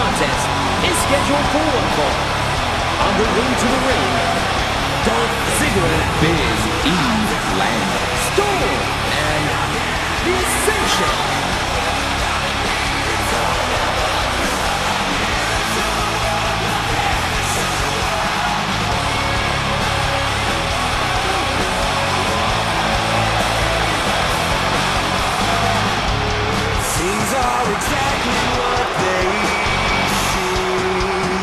contest is scheduled for one fall. On the way to the ring, Dolph Ziggler, Big E, Lance Storm, and The Ascension. Things are exactly what they seem.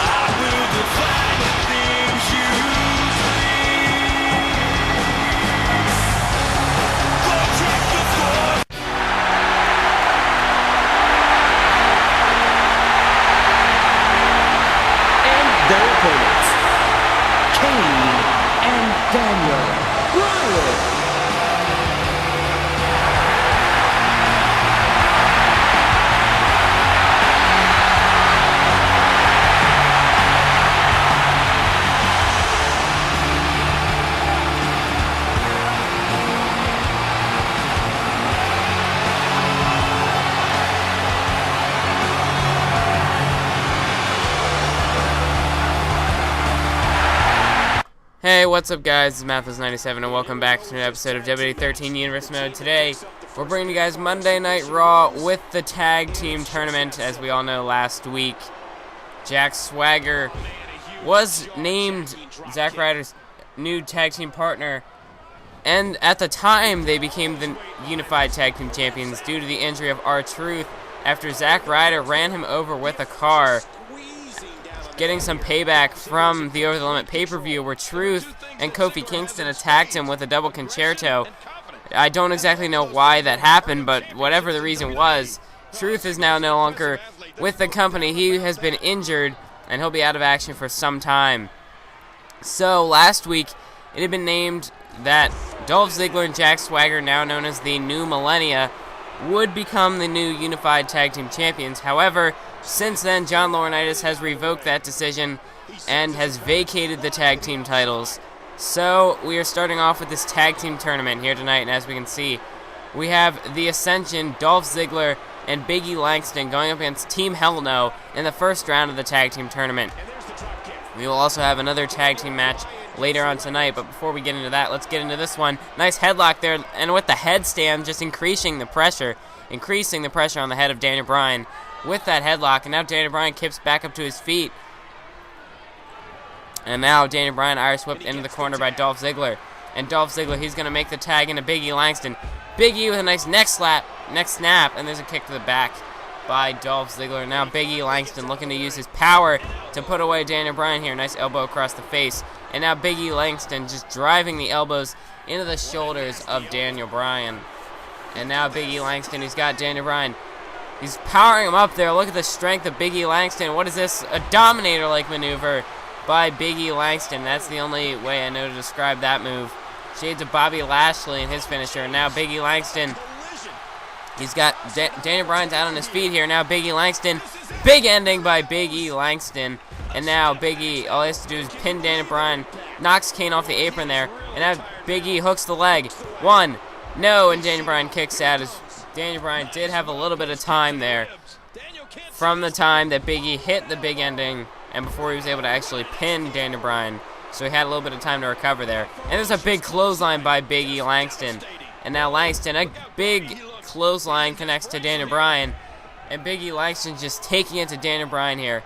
I will define the things you dream. Go check the score. And their opponents, Kane and Daniel Bryan. Hey, what's up guys, it's Mathis97 and welcome back to an episode of WWE 13 Universe Mode. Today, we're bringing you guys Monday Night Raw with the Tag Team Tournament. As we all know, last week, Jack Swagger was named Zack Ryder's new tag team partner, and at the time, they became the Unified Tag Team Champions due to the injury of R-Truth after Zack Ryder ran him over with a car, getting some payback from the Over the Limit pay-per-view where Truth and Kofi Kingston attacked him with a double concerto. I don't exactly know why that happened, but whatever the reason was, Truth is now no longer with the company. He has been injured, and he'll be out of action for some time. So, last week, it had been named that Dolph Ziggler and Jack Swagger, now known as the New Millennia, would become the new Unified Tag Team Champions. However, since then, John Laurinaitis has revoked that decision and has vacated the tag team titles. So, we are starting off with this tag team tournament here tonight, and as we can see, we have The Ascension, Dolph Ziggler, and Big E Langston going up against Team Hell No in the first round of the tag team tournament. We will also have another tag team match later on tonight, but before we get into that, let's get into this one. Nice headlock there, and with the headstand, just increasing the pressure on the head of Daniel Bryan with that headlock, and now Daniel Bryan kips back up to his feet. And now Daniel Bryan Irish whipped into the corner by Dolph Ziggler. And Dolph Ziggler, he's going to make the tag into Big E Langston. Big E with a nice neck snap, and there's a kick to the back by Dolph Ziggler. Now Big E Langston looking to use his power to put away Daniel Bryan here. Nice elbow across the face. And now Big E Langston just driving the elbows into the shoulders of Daniel Bryan. And now Big E Langston, he's got Daniel Bryan. He's powering him up there. Look at the strength of Big E Langston. What is this? A Dominator-like maneuver by Big E Langston. That's the only way I know to describe that move. Shades of Bobby Lashley and his finisher. And now Big E Langston. He's got Daniel Bryan's out on his feet here. Now Big E Langston. Big ending by Big E Langston. And now Big E, all he has to do is pin Daniel Bryan. Knocks Kane off the apron there. And now Big E hooks the leg. One. No, and Daniel Bryan kicks out. As Daniel Bryan did have a little bit of time there from the time that Big E hit the big ending and before he was able to actually pin Daniel Bryan. So he had a little bit of time to recover there. And there's a big clothesline by Big E Langston. And now Langston, a big clothesline connects to Daniel Bryan. And Big E Langston just taking it to Daniel Bryan here.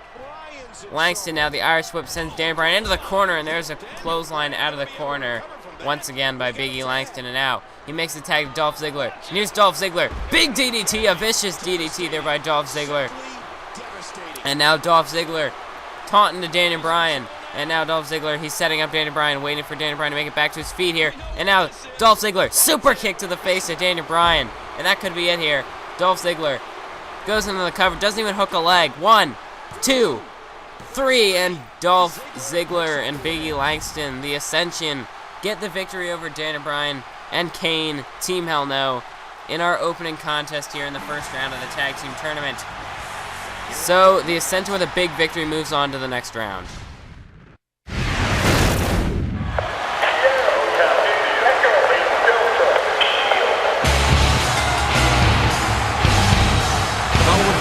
Langston now, the Irish whip sends Daniel Bryan into the corner, and there's a clothesline out of the corner once again by Big E Langston. And now he makes the tag to Dolph Ziggler. And here's Dolph Ziggler. Big DDT, a vicious DDT there by Dolph Ziggler. And now Dolph Ziggler taunting to Daniel Bryan. And now Dolph Ziggler, he's setting up Daniel Bryan, waiting for Daniel Bryan to make it back to his feet here. And now Dolph Ziggler, super kick to the face of Daniel Bryan. And that could be it here. Dolph Ziggler goes into the cover, doesn't even hook a leg. 1, 2, 3, and Dolph Ziggler and Big E Langston, the Ascension, get the victory over Daniel Bryan and Kane, Team Hell No, in our opening contest here in the first round of the tag team tournament. So the Ascension with a big victory moves on to the next round.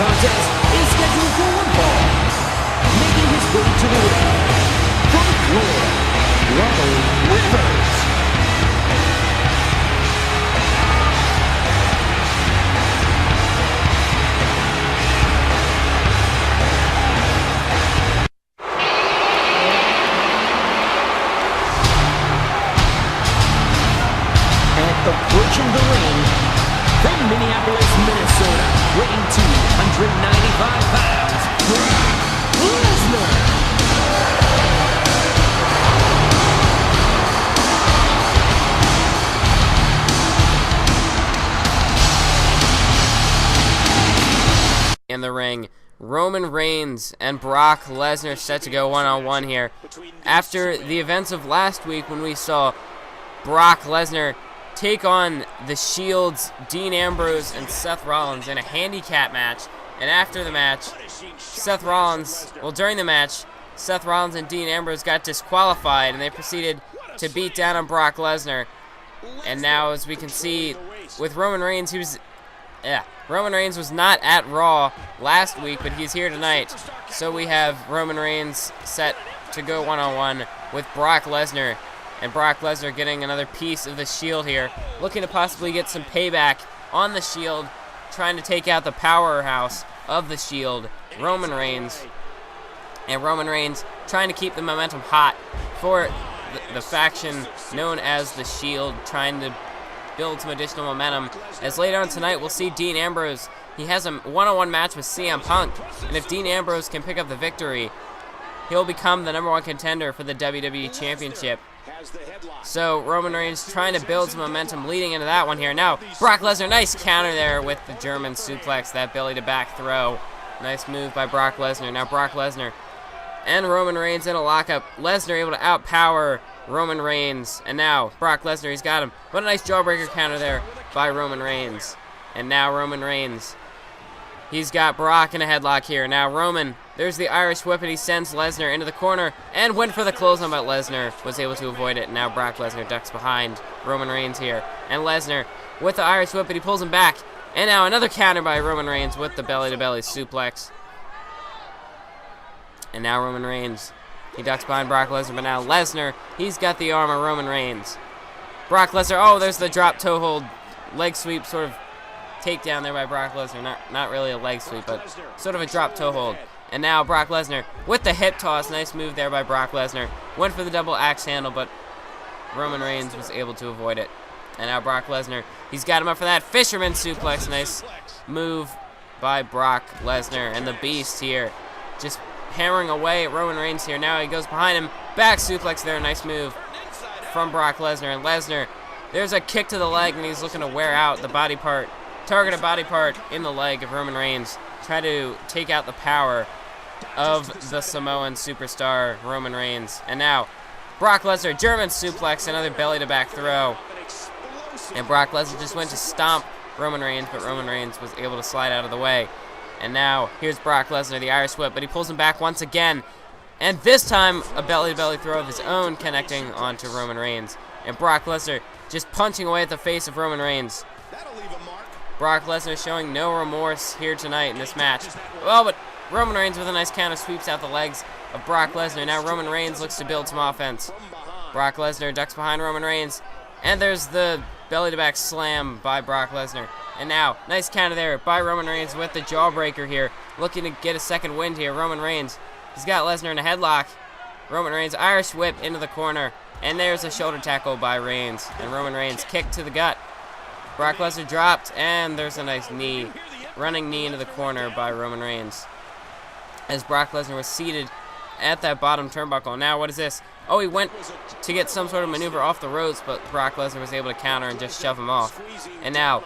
contest is scheduled for one fall. Making his way to the ring, from Florida, Rivers. Approaching the ring, from Minneapolis, Minnesota, weighing 295 pounds, Brock Lesnar. In the ring, Roman Reigns and Brock Lesnar set to go one-on-one here. After the events of last week when we saw Brock Lesnar take on the Shield's Dean Ambrose and Seth Rollins in a handicap match, and after the match, during the match, Seth Rollins and Dean Ambrose got disqualified, and they proceeded to beat down on Brock Lesnar. And now, as we can see, with Roman Reigns, Roman Reigns was not at Raw last week, but he's here tonight. So we have Roman Reigns set to go one-on-one with Brock Lesnar. And Brock Lesnar getting another piece of the Shield here, looking to possibly get some payback on the Shield, trying to take out the powerhouse of the Shield, Roman Reigns. And Roman Reigns trying to keep the momentum hot for the faction known as the Shield, trying to build some additional momentum. As later on tonight, we'll see Dean Ambrose. He has a one-on-one match with CM Punk, and if Dean Ambrose can pick up the victory, he'll become the #1 contender for the WWE Championship. So Roman Reigns trying to build some momentum leading into that one here. Now, Brock Lesnar, nice counter there with the German suplex, that belly-to-back throw. Nice move by Brock Lesnar. Now Brock Lesnar and Roman Reigns in a lockup. Lesnar able to outpower Roman Reigns. And now Brock Lesnar, he's got him. What a nice jawbreaker counter there by Roman Reigns. And now Roman Reigns, he's got Brock in a headlock here. Now Roman, there's the Irish whip, and he sends Lesnar into the corner and went for the clothesline, but Lesnar was able to avoid it. Now Brock Lesnar ducks behind Roman Reigns here. And Lesnar with the Irish whip, and he pulls him back. And now another counter by Roman Reigns with the belly-to-belly suplex. And now Roman Reigns, he ducks behind Brock Lesnar, but now Lesnar, he's got the arm of Roman Reigns. Brock Lesnar, oh, there's the drop toe hold, leg sweep sort of takedown there by Brock Lesnar. Not really a leg sweep, but sort of a drop toe hold. And now Brock Lesnar with the hip toss. Nice move there by Brock Lesnar. Went for the double axe handle, but Roman Reigns was able to avoid it. And now Brock Lesnar, he's got him up for that fisherman suplex. Nice move by Brock Lesnar. And the Beast here just hammering away at Roman Reigns here. Now he goes behind him. Back suplex there. Nice move from Brock Lesnar. And Lesnar, there's a kick to the leg, and he's looking to wear out the body part, targeted body part in the leg of Roman Reigns. Try to take out the power of the Samoan superstar Roman Reigns. And now Brock Lesnar, German suplex, another belly-to-back throw. And Brock Lesnar just went to stomp Roman Reigns, but Roman Reigns was able to slide out of the way. And now here's Brock Lesnar, the Irish whip, but he pulls him back once again. And this time a belly-to-belly throw of his own connecting onto Roman Reigns. And Brock Lesnar just punching away at the face of Roman Reigns. Brock Lesnar showing no remorse here tonight in this match. Well, but Roman Reigns with a nice counter sweeps out the legs of Brock Lesnar. Now Roman Reigns looks to build some offense. Brock Lesnar ducks behind Roman Reigns. And there's the belly-to-back slam by Brock Lesnar. And now, nice counter there by Roman Reigns with the jawbreaker here. Looking to get a second wind here. Roman Reigns, he's got Lesnar in a headlock. Roman Reigns, Irish whip into the corner. And there's a shoulder tackle by Reigns. And Roman Reigns kick to the gut. Brock Lesnar dropped, and there's a nice knee. Running knee into the corner by Roman Reigns. As Brock Lesnar was seated at that bottom turnbuckle. Now, what is this? Oh, he went to get some sort of maneuver off the ropes, but Brock Lesnar was able to counter and just shove him off. And now,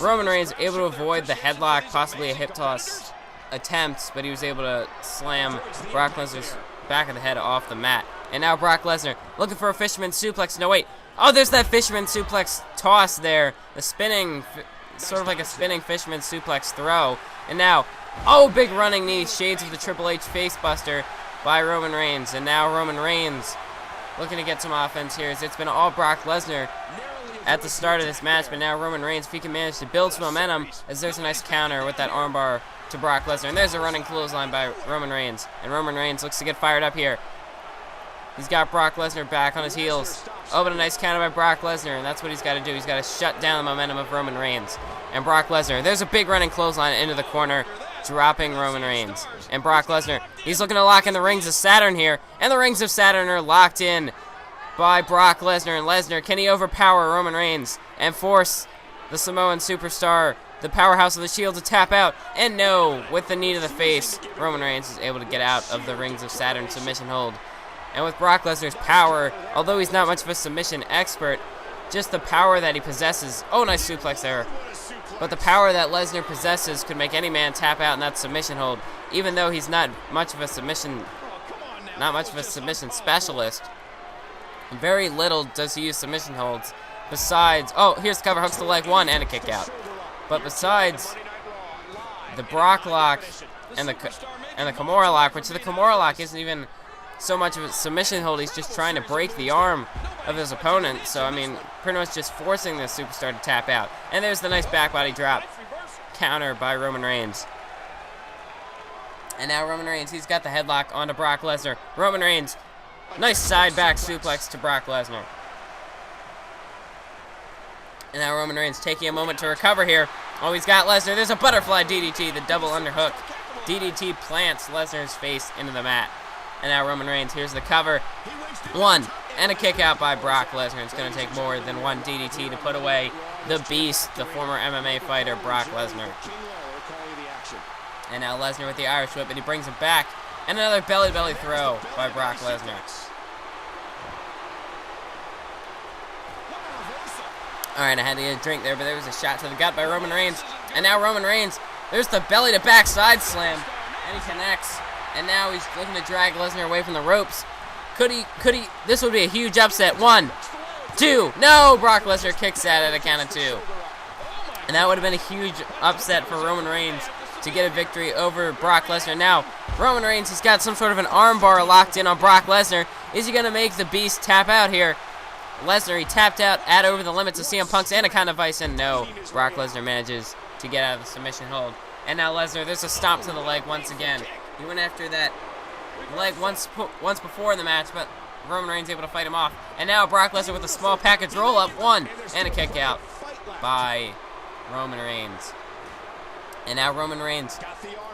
Roman Reigns able to avoid the headlock, possibly a hip toss attempt, but he was able to slam Brock Lesnar's back of the head off the mat. And now Brock Lesnar looking for a fisherman suplex. No, wait. Oh, there's that fisherman suplex toss there. The spinning, sort of like a spinning fisherman suplex throw. And now, oh, big running knee. Shades of the Triple H face buster by Roman Reigns. And now Roman Reigns looking to get some offense here, as it's been all Brock Lesnar at the start of this match, but now Roman Reigns, if he can manage to build some momentum, as there's a nice counter with that armbar to Brock Lesnar. And there's a running clothesline by Roman Reigns. And Roman Reigns looks to get fired up here. He's got Brock Lesnar back on his heels. Oh, but a nice counter by Brock Lesnar, and that's what he's got to do. He's got to shut down the momentum of Roman Reigns. And Brock Lesnar, there's a big running clothesline into the corner, dropping Roman Reigns. And Brock Lesnar, he's looking to lock in the Rings of Saturn here. And the Rings of Saturn are locked in by Brock Lesnar. And Lesnar, can he overpower Roman Reigns and force the Samoan superstar, the powerhouse of the Shield, to tap out? And no, with the knee to the face, Roman Reigns is able to get out of the Rings of Saturn submission hold. And with Brock Lesnar's power, although he's not much of a submission expert, just the power that he possesses. Oh, nice suplex there. But the power that Lesnar possesses could make any man tap out in that submission hold, even though he's not much of a submission specialist. Very little does he use submission holds. Besides, oh, here's the cover, hooks the leg, one, and a kick out. But besides the Brock lock and the Kimura lock, which the Kimura lock isn't even so much of a submission hold, he's just trying to break the arm of his opponent. So, I mean, pretty much just forcing the superstar to tap out. And there's the nice back body drop counter by Roman Reigns. And now Roman Reigns, he's got the headlock onto Brock Lesnar. Roman Reigns, nice side back suplex to Brock Lesnar. And now Roman Reigns taking a moment to recover here. Oh, he's got Lesnar. There's a butterfly DDT, the double underhook. DDT plants Lesnar's face into the mat. And now Roman Reigns, here's the cover. One, and a kick out by Brock Lesnar. It's going to take more than one DDT to put away the beast, the former MMA fighter, Brock Lesnar. And now Lesnar with the Irish whip, and he brings him back. And another belly-to-belly throw by Brock Lesnar. Alright, I had to get a drink there, but there was a shot to the gut by Roman Reigns. And now Roman Reigns, there's the belly-to-back side slam. And he connects. And now he's looking to drag Lesnar away from the ropes. Could he, this would be a huge upset. 1, 2, no! Brock Lesnar kicks out at a count of 2. And that would have been a huge upset for Roman Reigns to get a victory over Brock Lesnar. Now, Roman Reigns, he's got some sort of an armbar locked in on Brock Lesnar. Is he going to make the beast tap out here? Lesnar, he tapped out at over the limits of CM Punk's Anaconda Vice, and no, Brock Lesnar manages to get out of the submission hold. And now Lesnar, there's a stomp to the leg once again. He went after that leg once before in the match, but Roman Reigns able to fight him off. And now Brock Lesnar with a small package roll-up, one, and a kick out by Roman Reigns. And now Roman Reigns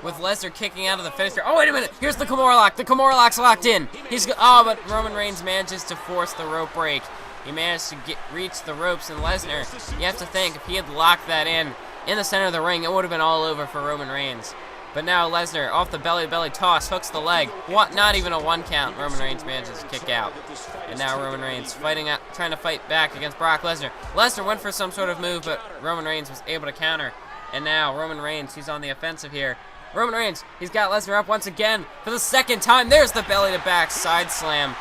with Lesnar kicking out of the finisher. Oh, wait a minute. Here's the Kimura lock. The Kimura lock's locked in. But Roman Reigns manages to force the rope break. He managed to reach the ropes, and Lesnar, you have to think, if he had locked that in the center of the ring, it would have been all over for Roman Reigns. But now Lesnar, off the belly-to-belly toss, hooks the leg. What? Not even a 1 count. Roman Reigns manages to kick out. And now Roman Reigns trying to fight back against Brock Lesnar. Lesnar went for some sort of move, but Roman Reigns was able to counter. And now Roman Reigns, he's on the offensive here. Roman Reigns, he's got Lesnar up once again for the second time. There's the belly-to-back side slam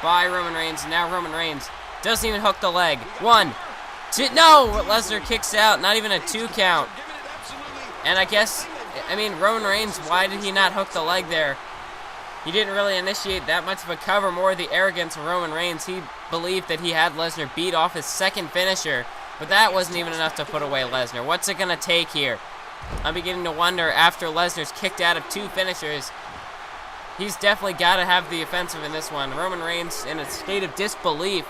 by Roman Reigns. And now Roman Reigns doesn't even hook the leg. 1, 2, no! Lesnar kicks out, not even a 2 count. And I mean, Roman Reigns, why did he not hook the leg there? He didn't really initiate that much of a cover, more the arrogance of Roman Reigns. He believed that he had Lesnar beat off his second finisher, but that wasn't even enough to put away Lesnar. What's it going to take here? I'm beginning to wonder, after Lesnar's kicked out of 2 finishers, he's definitely got to have the offensive in this one. Roman Reigns, in a state of disbelief,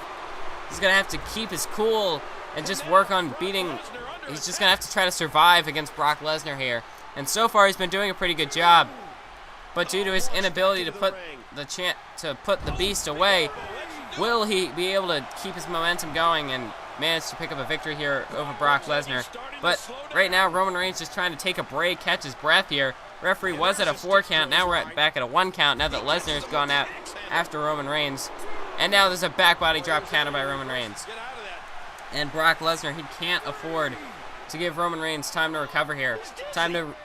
he's going to have to keep his cool and just work on beating. He's just going to have to try to survive against Brock Lesnar here. And so far, he's been doing a pretty good job. But due to his inability to put the beast away, will he be able to keep his momentum going and manage to pick up a victory here over Brock Lesnar? But right now, Roman Reigns just trying to take a break, catch his breath here. Referee was at a 4 count. Now we're back at a 1 count now that Lesnar's gone out after Roman Reigns. And now there's a back body drop counter by Roman Reigns. And Brock Lesnar, he can't afford to give Roman Reigns time to recover here. Time to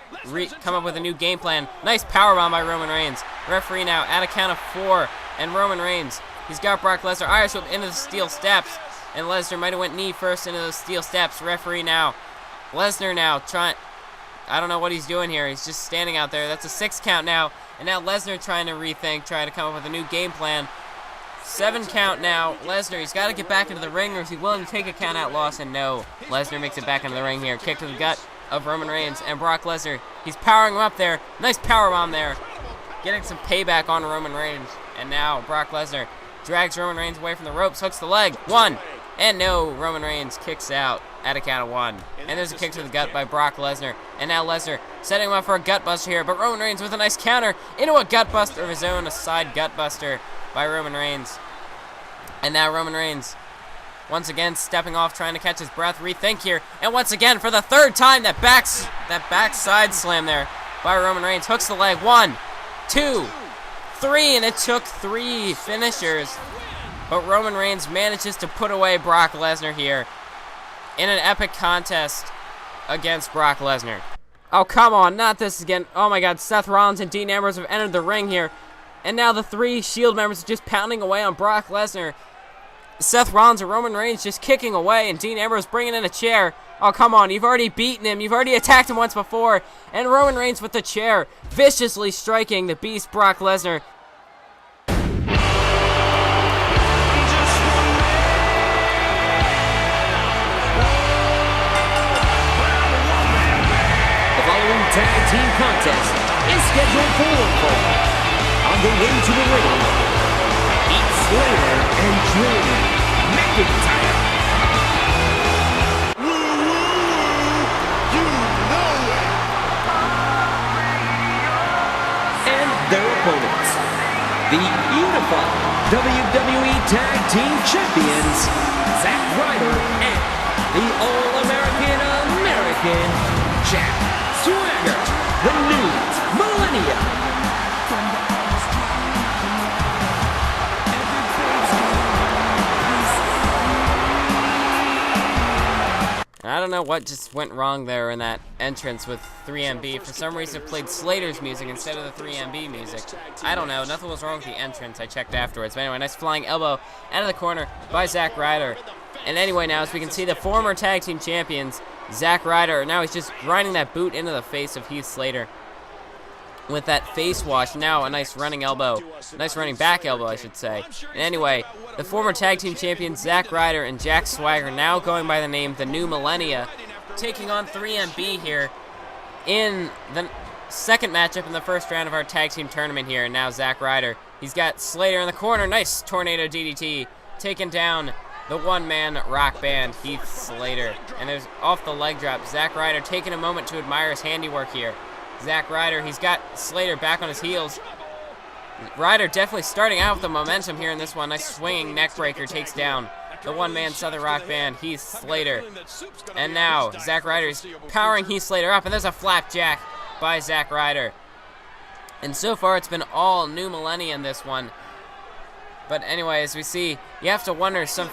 come up with a new game plan. Nice powerbomb by Roman Reigns. Referee now at a count of 4. And Roman Reigns, he's got Brock Lesnar Irish whip into the steel steps. And Lesnar might have went knee first into those steel steps. Referee now. Lesnar now trying. I don't know what he's doing here. He's just standing out there. That's a 6 count now. And now Lesnar trying to rethink, trying to come up with a new game plan. 7 count now. Lesnar, he's got to get back into the ring, or is he willing to take a count-out loss? And no, Lesnar makes it back into the ring here. Kick to the gut of Roman Reigns, and Brock Lesnar, he's powering him up there. Nice powerbomb there. Getting some payback on Roman Reigns. And now Brock Lesnar drags Roman Reigns away from the ropes, hooks the leg. 1. And no, Roman Reigns kicks out at a count of 1. And there's a kick to the gut by Brock Lesnar. And now Lesnar setting him up for a gut buster here, but Roman Reigns with a nice counter into a gut buster of his own, a side gut buster by Roman Reigns. And now Roman Reigns once again stepping off, trying to catch his breath, rethink here. And once again, for the 3rd time, that backside slam there by Roman Reigns. Hooks the leg. 1, 2, 3, and it took 3 finishers. But Roman Reigns manages to put away Brock Lesnar here in an epic contest against Brock Lesnar. Oh, come on, not this again. Oh my god, Seth Rollins and Dean Ambrose have entered the ring here. And now the 3 Shield members are just pounding away on Brock Lesnar. Seth Rollins and Roman Reigns just kicking away, and Dean Ambrose bringing in a chair. Oh, come on, you've already beaten him. You've already attacked him once before. And Roman Reigns with the chair, viciously striking the beast Brock Lesnar. The following tag team contest is scheduled for one fall. On the way to the ring, Heath Slater and Drew McIntyre. You know it. And their opponents, the unified WWE Tag Team Champions, Zack Ryder and the All-American Jack Swagger, the new Millennium. I don't know what just went wrong there in that entrance with 3MB. For some reason it played Slater's music instead of the 3MB music. I don't know. Nothing was wrong with the entrance. I checked afterwards. But anyway, nice flying elbow out of the corner by Zack Ryder. And anyway, now as we can see, the former tag team champions, Zack Ryder, now he's just grinding that boot into the face of Heath Slater with that face wash. Now a nice running elbow, nice running back elbow, I should say. And anyway, the former tag team champions Zack Ryder and Jack Swagger, now going by the name The New Millennia, taking on 3MB here in the second matchup in the first round of our tag team tournament here. And now Zack Ryder, he's got Slater in the corner, nice tornado DDT, taking down the one-man rock band Heath Slater. And there's off the leg drop. Zack Ryder taking a moment to admire his handiwork here. Zack Ryder, he's got Slater back on his heels. Ryder definitely starting out with the momentum here in this one. Nice swinging neck breaker, takes down the one-man Southern Rock band, Heath Slater. And now Zack Ryder's powering Heath Slater up, and there's a flapjack by Zack Ryder. And so far it's been all New Millennia in this one. But anyway, as we see, you have to wonder some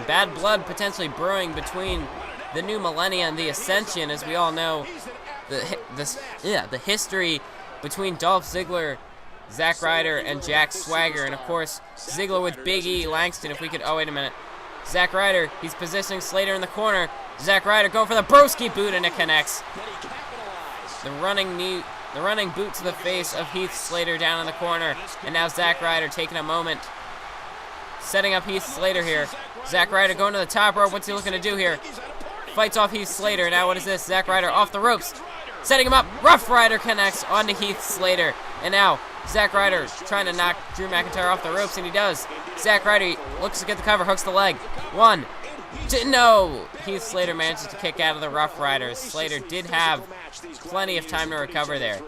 bad blood potentially brewing between the New Millennia and the Ascension, as we all know. The history between Dolph Ziggler, Zack Ryder, and Jack Swagger, and of course Ziggler with Big E Langston. If we could, oh wait a minute, Zack Ryder, he's positioning Slater in the corner. Zack Ryder going for the broski boot, and it connects. The running boot to the face of Heath Slater down in the corner, and now Zack Ryder taking a moment, setting up Heath Slater here. Zack Ryder going to the top rope. What's he looking to do here? Fights off Heath Slater. Now what is this? Zack Ryder off the ropes, setting him up. Rough Rider connects onto Heath Slater. And now Zack Ryder trying to knock Drew McIntyre off the ropes, and he does. Zack Ryder looks to get the cover, hooks the leg. 1, 2, no! Heath Slater manages to kick out of the Rough Riders. Slater did have plenty of time to recover there.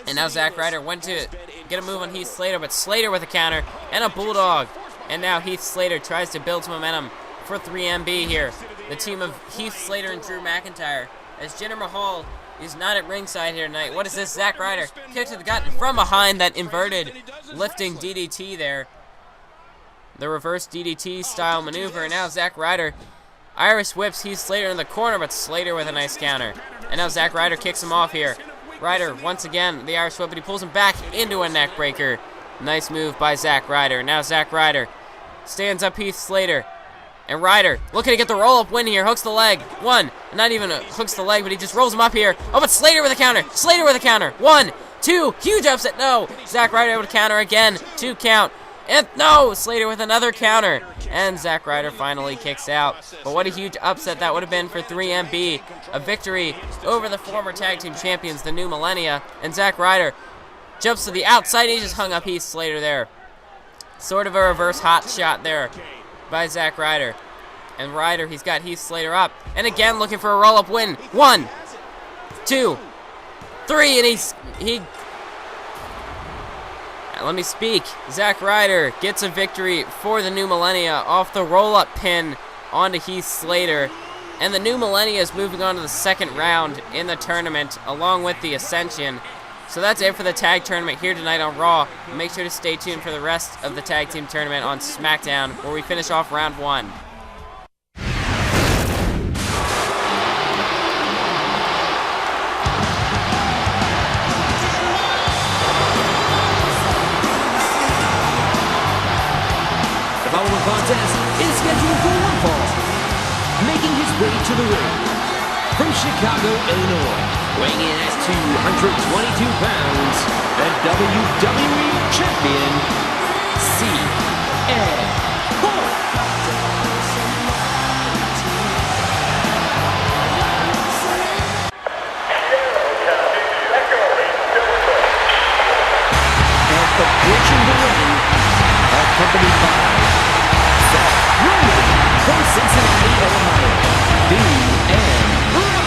And now Zack Ryder went to get a move on Heath Slater, but Slater with a counter and a bulldog. And now Heath Slater tries to build some momentum for 3MB here. The team of Heath Slater and Drew McIntyre, as Jinder Mahal is not at ringside here tonight. What is this? Zack Ryder kick to the gut from behind, that inverted lifting DDT there. The reverse DDT style maneuver. And now Zack Ryder Irish whips Heath Slater in the corner, but Slater with a nice counter. And now Zack Ryder kicks him off here. Ryder once again the Irish whip, but he pulls him back into a neck breaker. Nice move by Zack Ryder. Now Zack Ryder stands up Heath Slater And Ryder looking to get the roll-up win here. Hooks the leg. 1. Not even hooks the leg, but he just rolls him up here. Oh, but Slater with a counter. Slater with a counter. 1, 2. Huge upset. No. Zack Ryder able to counter again. 2 count. And no. Slater with another counter. And Zack Ryder finally kicks out. But what a huge upset that would have been for 3MB. A victory over the former tag team champions, the New Millennia. And Zack Ryder jumps to the outside. He just hung up Heath Slater there. Sort of a reverse hot shot there by Zack Ryder. And Ryder, he's got Heath Slater up. And again, looking for a roll-up win. 1, 2, 3, and let me speak. Zack Ryder gets a victory for the New Millennia off the roll-up pin onto Heath Slater. And the New Millennia is moving on to the second round in the tournament, along with the Ascension. So that's it for the tag tournament here tonight on Raw. Make sure to stay tuned for the rest of the tag team tournament on SmackDown, where we finish off round 1. The following contest is scheduled for one fall. Making his way to the ring from Chicago, Illinois, weighing in at 222 pounds, the WWE Champion, CM Punk. And approaching the ring, accompanied by Seth Rollins from Cincinnati, Ohio, DM Ross.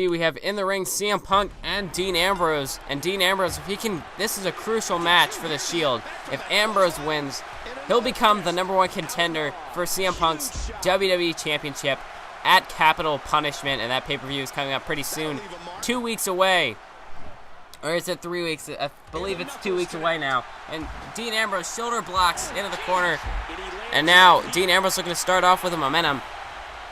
We have in the ring CM Punk and Dean Ambrose. And Dean Ambrose, if he can, this is a crucial match for the Shield. If Ambrose wins, he'll become the #1 contender for CM Punk's WWE Championship at Capital Punishment. And that pay-per-view is coming up pretty soon. 2 weeks away. Or is it 3 weeks? I believe it's 2 weeks away now. And Dean Ambrose shoulder blocks into the corner. And now Dean Ambrose looking to start off with a momentum.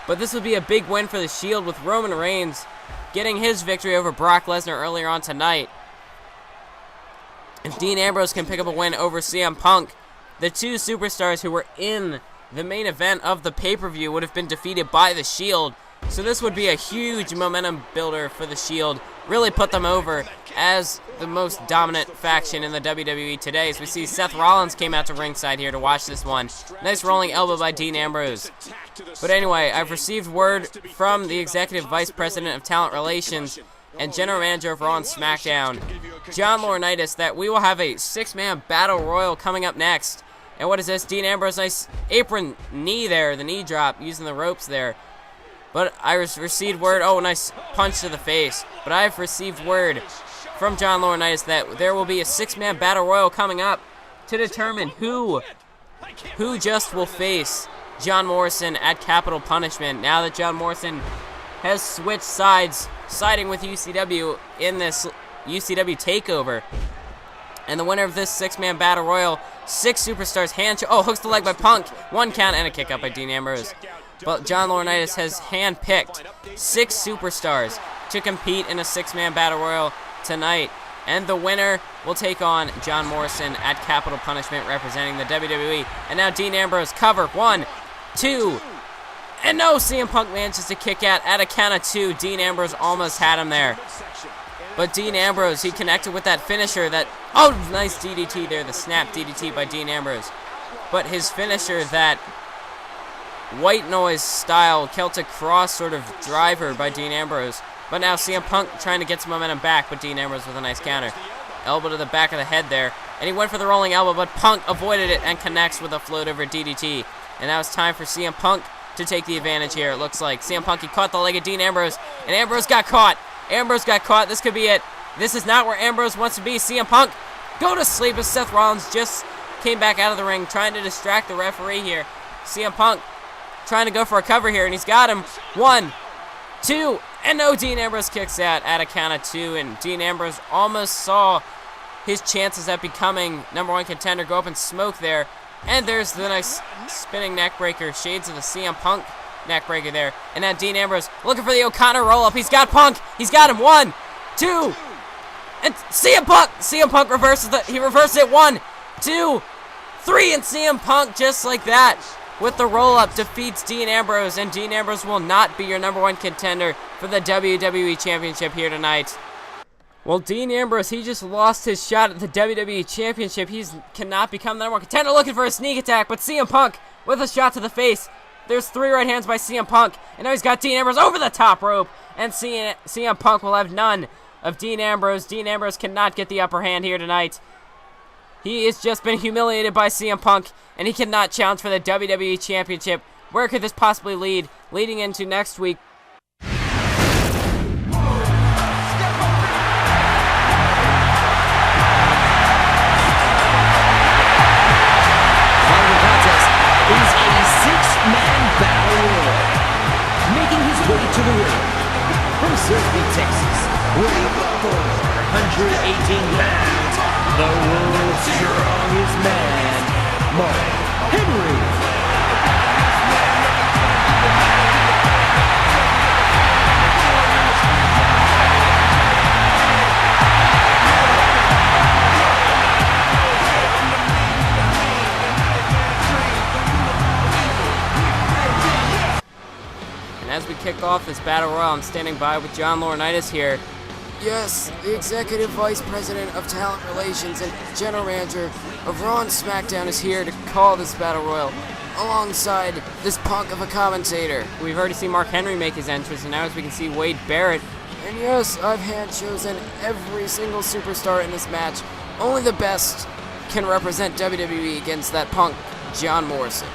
But this would be a big win for the Shield with Roman Reigns getting his victory over Brock Lesnar earlier on tonight. If Dean Ambrose can pick up a win over CM Punk, the two superstars who were in the main event of the pay-per-view would have been defeated by the Shield. So this would be a huge momentum builder for the Shield. Really put them over as the most dominant faction in the WWE today. As we see Seth Rollins came out to ringside here to watch this one. Nice rolling elbow by Dean Ambrose. But anyway, I've received word from the Executive Vice President of Talent Relations and General Manager of Raw and SmackDown, John Laurinaitis, that we will have a 6-man Battle Royal coming up next. And what is this? Dean Ambrose, nice apron knee there, the knee drop, using the ropes there. But I received word, oh, nice punch to the face. But I've received word from John Laurinaitis that there will be a 6-man Battle Royal coming up to determine who just will face John Morrison at Capital Punishment. Now that John Morrison has switched sides, siding with UCW in this UCW takeover. And the winner of this 6-man Battle Royal, 6 superstars, hooks the leg by Punk, 1 count, and a kick up by Dean Ambrose. But John Laurinaitis has handpicked 6 superstars to compete in a 6-man Battle Royal tonight. And the winner will take on John Morrison at Capital Punishment, representing the WWE. And now Dean Ambrose, cover, 1, 2, and no, CM Punk manages to kick out at a count of 2. Dean Ambrose almost had him there. But Dean Ambrose, he connected with that finisher that, oh, nice DDT there, the snap DDT by Dean Ambrose. But his finisher, that white noise style Celtic cross sort of driver by Dean Ambrose. But now CM Punk trying to get some momentum back, but Dean Ambrose with a nice counter. Elbow to the back of the head there. And he went for the rolling elbow, but Punk avoided it and connects with a float over DDT. And now it's time for CM Punk to take the advantage here, it looks like. CM Punk, he caught the leg of Dean Ambrose, and Ambrose got caught. Ambrose got caught. This could be it. This is not where Ambrose wants to be. CM Punk go to sleep as Seth Rollins just came back out of the ring trying to distract the referee here. CM Punk trying to go for a cover here, and he's got him. 1, 2, and no, Dean Ambrose kicks out at a count of 2, and Dean Ambrose almost saw his chances at becoming #1 contender go up in smoke there. And there's the nice spinning neckbreaker, shades of the CM Punk neckbreaker there. And now Dean Ambrose looking for the O'Connor roll-up. He's got Punk. He's got him. 1, 2, and CM Punk reverses he reverses it. 1, 2, 3, and CM Punk just like that with the roll-up defeats Dean Ambrose, and Dean Ambrose will not be your #1 contender for the WWE Championship here tonight. Well, Dean Ambrose, he just lost his shot at the WWE Championship. He cannot become the #1 contender, looking for a sneak attack, but CM Punk with a shot to the face. There's 3 right hands by CM Punk, and now he's got Dean Ambrose over the top rope, and CM Punk will have none of Dean Ambrose. Dean Ambrose cannot get the upper hand here tonight. He has just been humiliated by CM Punk, and he cannot challenge for the WWE Championship. Where could this possibly lead, leading into next week? Is a 6-man battle royal. Making his way to the ring from Silsbee, Texas, weighing 418 pounds, the world's strongest man, Mark Henry. As we kick off this Battle Royal, I'm standing by with John Laurinaitis here. Yes, the Executive Vice President of Talent Relations and General Manager of Raw and SmackDown is here to call this Battle Royal alongside this punk of a commentator. We've already seen Mark Henry make his entrance, and now as we can see Wade Barrett. And yes, I've hand-chosen every single superstar in this match. Only the best can represent WWE against that punk, John Morrison.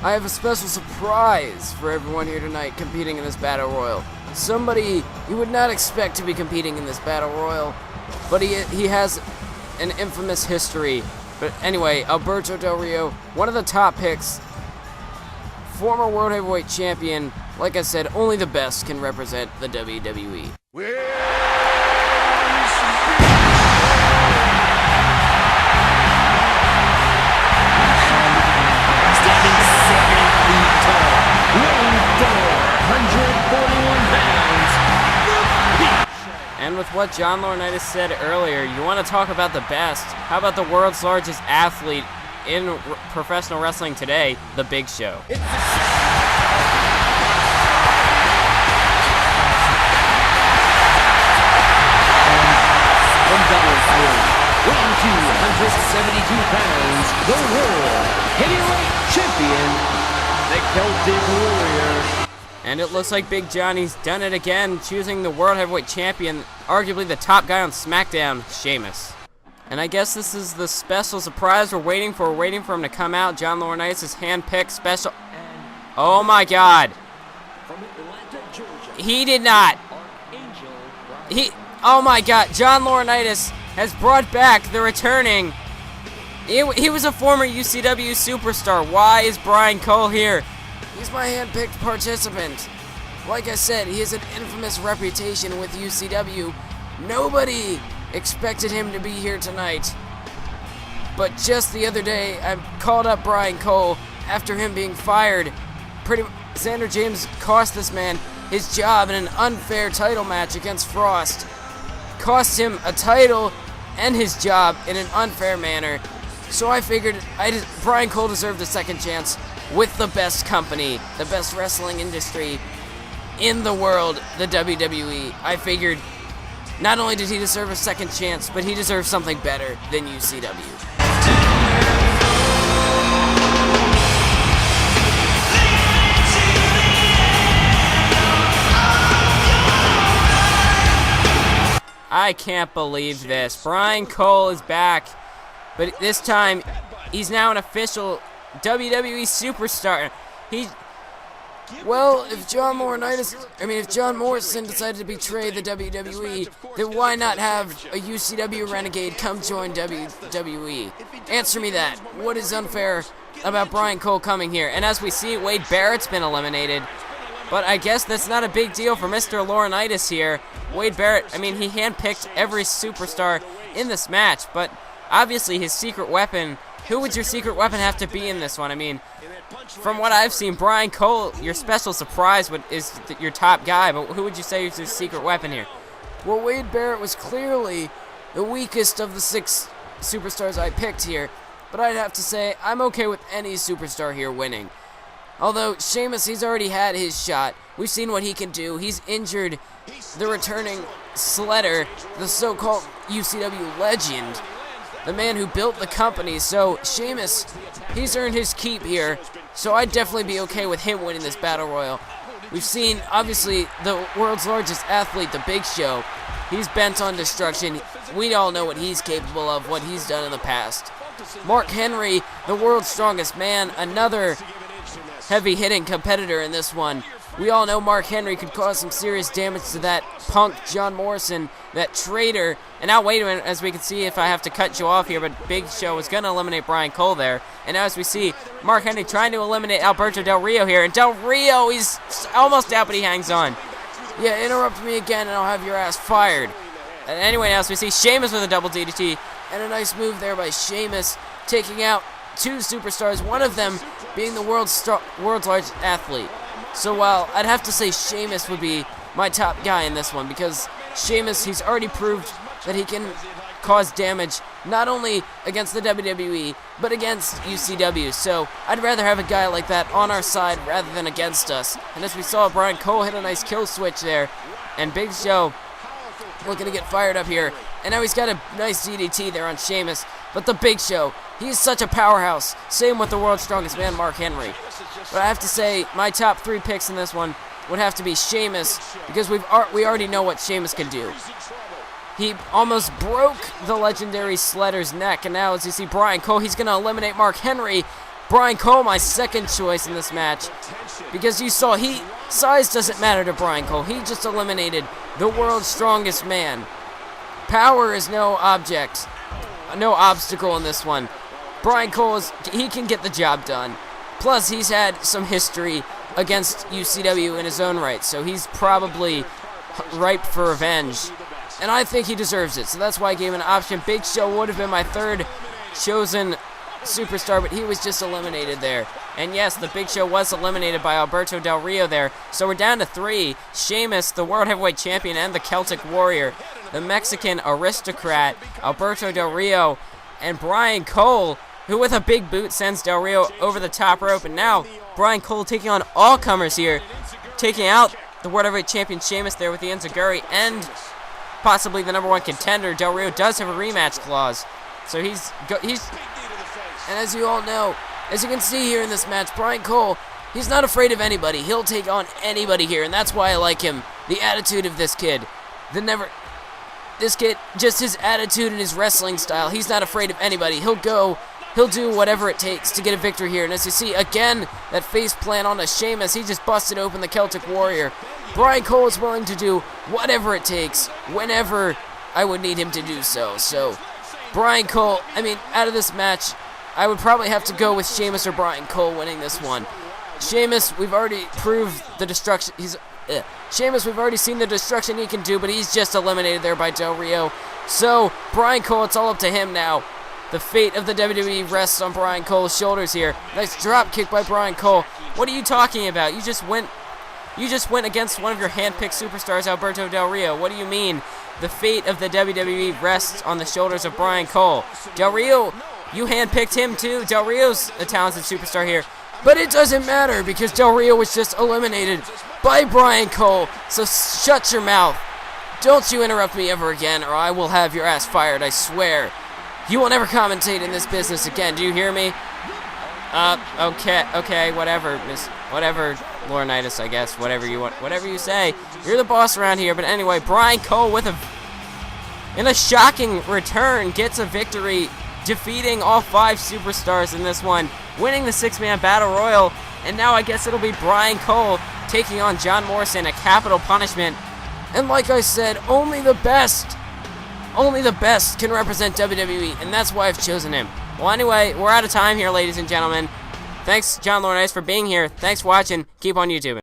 I have a special surprise for everyone here tonight competing in this Battle Royal. Somebody you would not expect to be competing in this Battle Royal, but he has an infamous history. But anyway, Alberto Del Rio, one of the top picks, former World Heavyweight Champion. Like I said, only the best can represent the WWE. And with what John Laurinaitis said earlier, you want to talk about the best. How about the world's largest athlete in professional wrestling today, The Big Show? Weighing 272 pounds, the World Heavyweight Champion, the Celtic Warrior. And it looks like Big Johnny's done it again, choosing the World Heavyweight Champion, arguably the top guy on SmackDown, Sheamus. And I guess this is the special surprise we're waiting for. We're waiting for him to come out. John Laurinaitis' hand-picked special. Oh my God. He did not. Oh my God. John Laurinaitis has brought back the returning. He was a former UCW superstar. Why is Brian Cole here? He's my hand-picked participant. Like I said, he has an infamous reputation with UCW. Nobody expected him to be here tonight. But just the other day, I called up Brian Cole after him being fired. Xander James cost this man his job in an unfair title match against Frost. Cost him a title and his job in an unfair manner. So I figured Brian Cole deserved a second chance with the best company, the best wrestling industry in the world, the WWE. I figured not only did he deserve a second chance, but he deserves something better than UCW. I can't believe this. Brian Cole is back, but this time he's now an official WWE superstar. Well, if John Morrison decided to betray the WWE, then why not have a UCW renegade come join WWE? Answer me that. What is unfair about Brian Cole coming here? And as we see, Wade Barrett's been eliminated. But I guess that's not a big deal for Mr. Laurinaitis here. Wade Barrett, he handpicked every superstar in this match, but obviously his secret weapon, who would your secret weapon have to be in this one? From what I've seen, Brian Cole, your special surprise is your top guy, but who would you say is your secret weapon here? Well, Wade Barrett was clearly the weakest of the 6 superstars I picked here, but I'd have to say I'm okay with any superstar here winning. Although Sheamus, he's already had his shot. We've seen what he can do. He's injured the returning Sledder, the so-called UCW legend, the man who built the company. So Sheamus, he's earned his keep here. So I'd definitely be okay with him winning this Battle Royal. We've seen, obviously, the world's largest athlete, the Big Show. He's bent on destruction. We all know what he's capable of, what he's done in the past. Mark Henry, the world's strongest man, another heavy-hitting competitor in this one. We all know Mark Henry could cause some serious damage to that punk John Morrison, that traitor. And now wait a minute, as we can see, if I have to cut you off here, but Big Show is going to eliminate Brian Cole there. And now as we see, Mark Henry trying to eliminate Alberto Del Rio here. And Del Rio, he's almost out, but he hangs on. Yeah, interrupt me again and I'll have your ass fired. And anyway, now as we see Sheamus with a double DDT. And a nice move there by Sheamus, taking out 2 superstars, one of them being the world's largest athlete. So while I'd have to say Sheamus would be my top guy in this one, because Sheamus, he's already proved that he can cause damage not only against the WWE, but against UCW. So I'd rather have a guy like that on our side rather than against us. And as we saw, Brian Cole hit a nice kill switch there, and Big Show looking to get fired up here. And now he's got a nice DDT there on Sheamus. But the Big Show, he's such a powerhouse. Same with the world's strongest man, Mark Henry. But I have to say, my top 3 picks in this one would have to be Sheamus, because we already know what Sheamus can do. He almost broke the legendary Sledder's neck, and now as you see Brian Cole, he's going to eliminate Mark Henry. Brian Cole, my second choice in this match, because you saw, size doesn't matter to Brian Cole. He just eliminated the world's strongest man. Power is no obstacle in this one. Brian Cole, he can get the job done. Plus, he's had some history against UCW in his own right, so he's probably ripe for revenge. And I think he deserves it, so that's why I gave him an option. Big Show would have been my third chosen superstar, but he was just eliminated there. And yes, the Big Show was eliminated by Alberto Del Rio there. So we're down to 3. Sheamus, the World Heavyweight Champion, and the Celtic Warrior, the Mexican Aristocrat, Alberto Del Rio, and Brian Cole, who with a big boot sends Del Rio over the top rope. And now Brian Cole taking on all comers here, taking out the World Heavyweight Champion Sheamus there with the enziguri, and possibly the #1 contender. Del Rio does have a rematch clause, so he's and as you all know, as you can see here in this match, Brian Cole, he's not afraid of anybody. He'll take on anybody here, and that's why I like him. The attitude of this kid, this kid, just his attitude and his wrestling style. He's not afraid of anybody. He'll do whatever it takes to get a victory here. And as you see, again, that face plant on a Sheamus, he just busted open the Celtic Warrior. Brian Cole is willing to do whatever it takes, whenever I would need him to do so. So, Brian Cole, out of this match, I would probably have to go with Sheamus or Brian Cole winning this one. Sheamus, we've already proved the destruction. Sheamus, we've already seen the destruction he can do, but he's just eliminated there by Del Rio. So, Brian Cole, it's all up to him now. The fate of the WWE rests on Brian Cole's shoulders here. Nice drop kick by Brian Cole. What are you talking about? You just went against one of your handpicked superstars, Alberto Del Rio. What do you mean? The fate of the WWE rests on the shoulders of Brian Cole. Del Rio, you handpicked him too. Del Rio's a talented superstar here. But it doesn't matter because Del Rio was just eliminated by Brian Cole. So shut your mouth. Don't you interrupt me ever again or I will have your ass fired, I swear. You will never commentate in this business again, do you hear me? Okay, whatever, Laurinaitis, I guess, whatever you want, whatever you say. You're the boss around here, but anyway, Brian Cole with a in a shocking return, gets a victory, defeating all 5 superstars in this one, winning the 6-man battle royal. And now I guess it'll be Brian Cole taking on John Morrison, a capital punishment. And like I said, only the best can represent WWE, and that's why I've chosen him. Well, anyway, we're out of time here, ladies and gentlemen. Thanks, John Laurinaitis, for being here. Thanks for watching. Keep on YouTube.